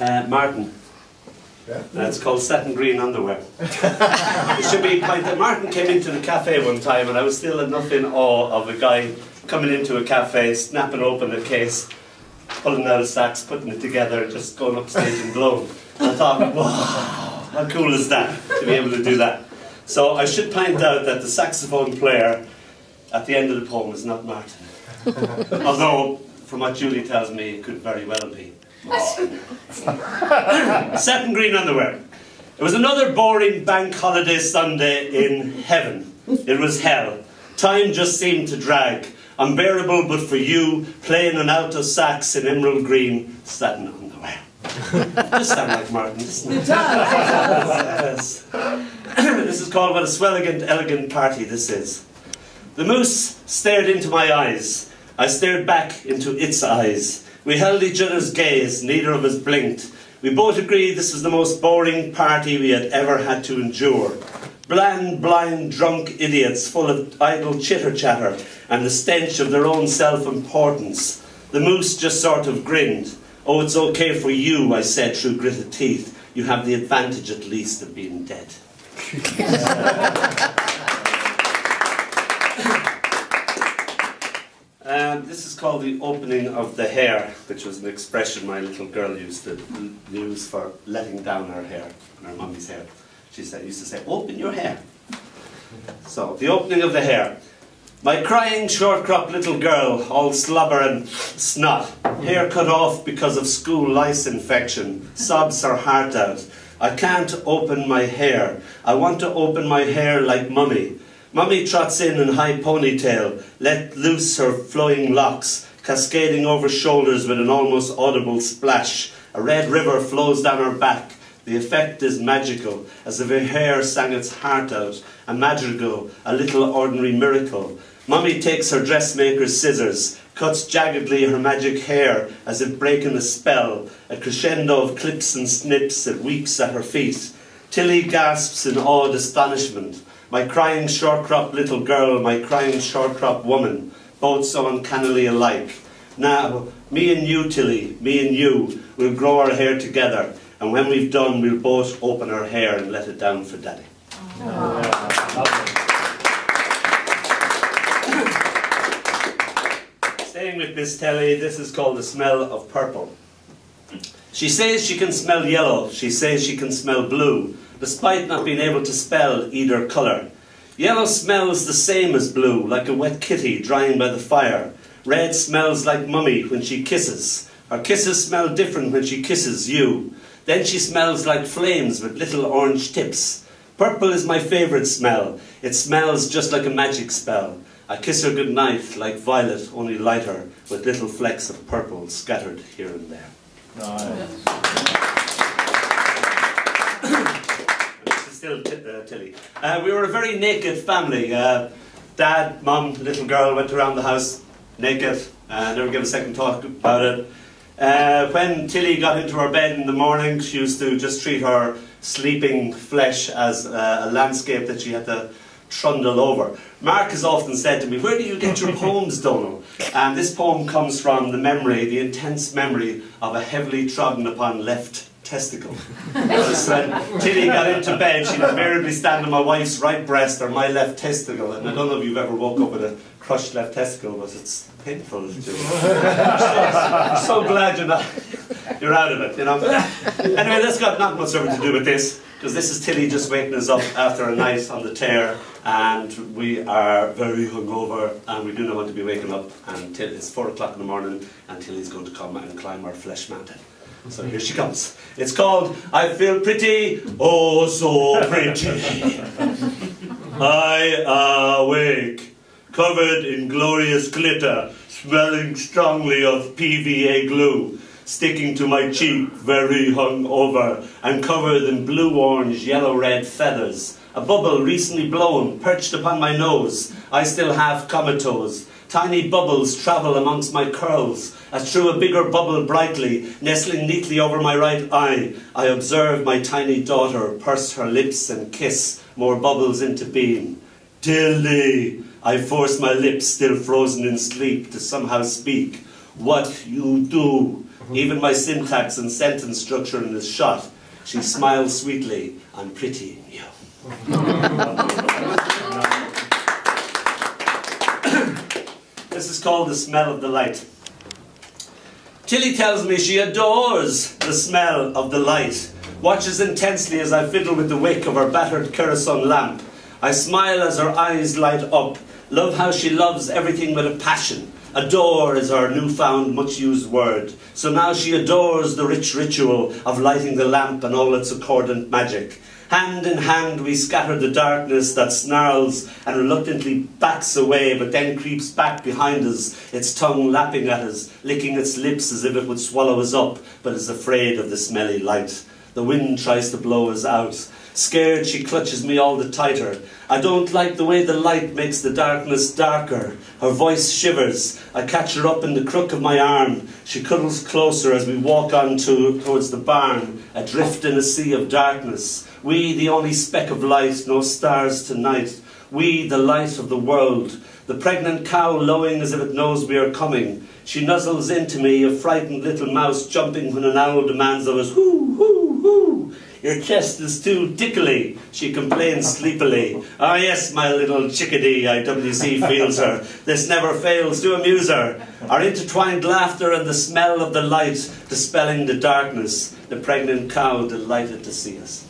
Martin. Yeah. It's called Satin Green Underwear. It should be pointed. Martin came into the cafe one time and I was still enough in awe of a guy coming into a cafe, snapping open a case, pulling out a sax, putting it together, and just going upstage and blowing. I thought, wow, how cool is that, to be able to do that. So I should point out that the saxophone player at the end of the poem is not Martin. Although, from what Julie tells me, it could very well be. Satin Green Underwear. It was another boring bank holiday Sunday in heaven. It was hell. Time just seemed to drag. Unbearable but for you, playing an alto sax in emerald green satin underwear. Does sound like Martin, doesn't it? It does. This is called What a Swellegant Elegant Party This Is. The moose stared into my eyes. I stared back into its eyes. We held each other's gaze, neither of us blinked. We both agreed this was the most boring party we had ever had to endure. Bland, blind, drunk idiots full of idle chitter-chatter and the stench of their own self-importance. The moose just sort of grinned. Oh, it's okay for you, I said through gritted teeth. You have the advantage at least of being dead. This is called the opening of the hair, which was an expression my little girl used to use for letting down her hair, her mummy's hair. She used to say, open your hair. So, the opening of the hair. My crying, short-cropped little girl, all slobber and snot, hair cut off because of school lice infection, sobs her heart out. I can't open my hair. I want to open my hair like Mummy. Mummy trots in high ponytail, let loose her flowing locks, cascading over shoulders with an almost audible splash. A red river flows down her back. The effect is magical, as if her hair sang its heart out. A madrigal, a little ordinary miracle. Mummy takes her dressmaker's scissors, cuts jaggedly her magic hair, as if breaking a spell. A crescendo of clips and snips, it weeps at her feet. Tilly gasps in awed astonishment. My crying short-cropped little girl, my crying short-cropped woman, both so uncannily alike. Now, me and you, Tilly, me and you, we'll grow our hair together, and when we've done, we'll both open our hair and let it down for Daddy. Staying with Miss Telly, this is called The Smell of Purple. She says she can smell yellow, she says she can smell blue, despite not being able to spell either colour. Yellow smells the same as blue, like a wet kitty drying by the fire. Red smells like Mummy when she kisses. Her kisses smell different when she kisses you. Then she smells like flames with little orange tips. Purple is my favourite smell. It smells just like a magic spell. I kiss her goodnight like violet, only lighter, with little flecks of purple scattered here and there. Nice. Still Tilly. We were a very naked family. Dad, Mum, little girl went around the house naked. Never gave a second thought about it. When Tilly got into her bed in the morning, she used to just treat her sleeping flesh as a landscape that she had to trundle over. Mark has often said to me, where do you get your poems, Donall? And this poem comes from the memory, the intense memory of a heavily trodden upon left testicle. Because when Tilly got into bed, she'd invariably stand on my wife's right breast or my left testicle, and I don't know if you've ever woke up with a crushed left testicle, but it's painful to do. I'm so glad you're out of it, you know. Anyway, that's got not much to do with this, because this is Tilly just waking us up after a night on the tear, and we are very hungover, and we do not want to be waking up until it's 4 o'clock in the morning, and Tilly's going to come and climb our flesh mountain. So here she comes. It's called I Feel Pretty, Oh So Pretty. I awake, covered in glorious glitter, smelling strongly of PVA glue, sticking to my cheek, very hungover, and covered in blue-orange, yellow-red feathers. A bubble recently blown, perched upon my nose, I still half comatose. Tiny bubbles travel amongst my curls, as through a bigger bubble brightly, nestling neatly over my right eye, I observe my tiny daughter purse her lips and kiss more bubbles into being. Tilly, I force my lips, still frozen in sleep, to somehow speak. What you do? Even my syntax and sentence structure is shot. She smiles sweetly. I'm pretty. Yeah. This is called The Smell of the Light. Tilly tells me she adores the smell of the light. Watches intensely as I fiddle with the wick of her battered kerosene lamp. I smile as her eyes light up. Love how she loves everything with a passion. Adore is her newfound, much-used word. So now she adores the rich ritual of lighting the lamp and all its accordant magic. Hand in hand we scatter the darkness that snarls and reluctantly backs away, but then creeps back behind us, its tongue lapping at us, licking its lips as if it would swallow us up, but is afraid of the smelly light. The wind tries to blow us out. Scared, she clutches me all the tighter. I don't like the way the light makes the darkness darker. Her voice shivers. I catch her up in the crook of my arm. She cuddles closer as we walk on towards the barn, adrift in a sea of darkness. We, the only speck of light, no stars tonight. We, the light of the world. The pregnant cow lowing as if it knows we are coming. She nuzzles into me, a frightened little mouse jumping when an owl demands of us, "Hoo, hoo, hoo. Your chest is too tickly," she complains sleepily. "Ah yes, my little chickadee," IWC feels her. This never fails to amuse her. Our intertwined laughter and the smell of the light dispelling the darkness. The pregnant cow delighted to see us.